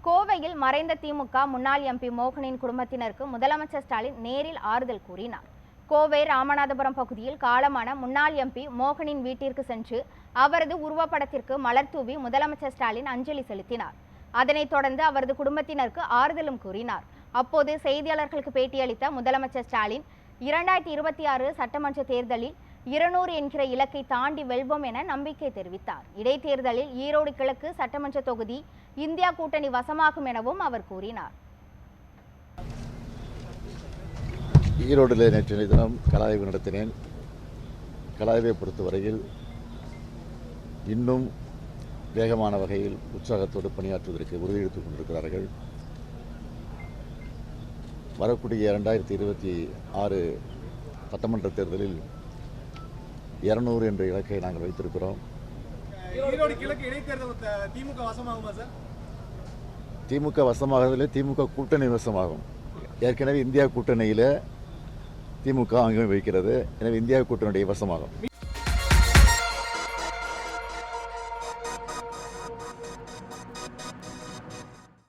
கோவையில் மறைந்த திமுக முன்னாள் எம்பி மோகனின் குடும்பத்தினருக்கு முதலமைச்சர் ஸ்டாலின் நேரில் ஆறுதல் கூறினார். கோவை ராமநாதபுரம் பகுதியில் காலமான முன்னாள் எம்பி மோகனின் வீட்டிற்கு சென்று அவரது உருவப்படத்திற்கு மலர் தூவி முதலமைச்சர் ஸ்டாலின் அஞ்சலி செலுத்தினார். அதனைத் தொடர்ந்து அவரது குடும்பத்தினருக்கு ஆறுதலும் கூறினார். அப்போது செய்தியாளர்களுக்கு பேட்டியளித்த முதலமைச்சர் ஸ்டாலின் 2026 சட்டமன்ற தேர்தலில் 200 என்கிற இலக்கை தாண்டி வெல்வோம் என நம்பிக்கை தெரிவித்தார். இடைத்தேர்தலில் ஈரோடு கிழக்கு சட்டமன்ற தொகுதி இந்தியா கூட்டணி வசமாகும் எனவும் அவர் கூறினார். ஈரோடில் நேற்றைய தினம் கலாய்வு நடத்தினேன். கலாய்வை பொறுத்தவரையில் இன்னும் வேகமான வகையில் உற்சாகத்தோடு பணியாற்றுவதற்கு உறுதியெடுத்துக் கொண்டிருக்கிறார்கள். வரக்கூடிய 2026 சட்டமன்ற தேர்தலில் 200 என்ற இலக்கை நாங்கள் வைத்திருக்கிறோம். ஈரோடு கிழக்கு இடைத்தேர்தல் திமுக வசமாகுமா சார்? திமுக வசமாகதில்லை, திமுக கூட்டணி வசமாகும். ஏற்கனவே இந்தியா கூட்டணியில் திமுக அங்கம் வைக்கிறது. எனவே இந்தியா கூட்டணியுடைய வசமாகும்.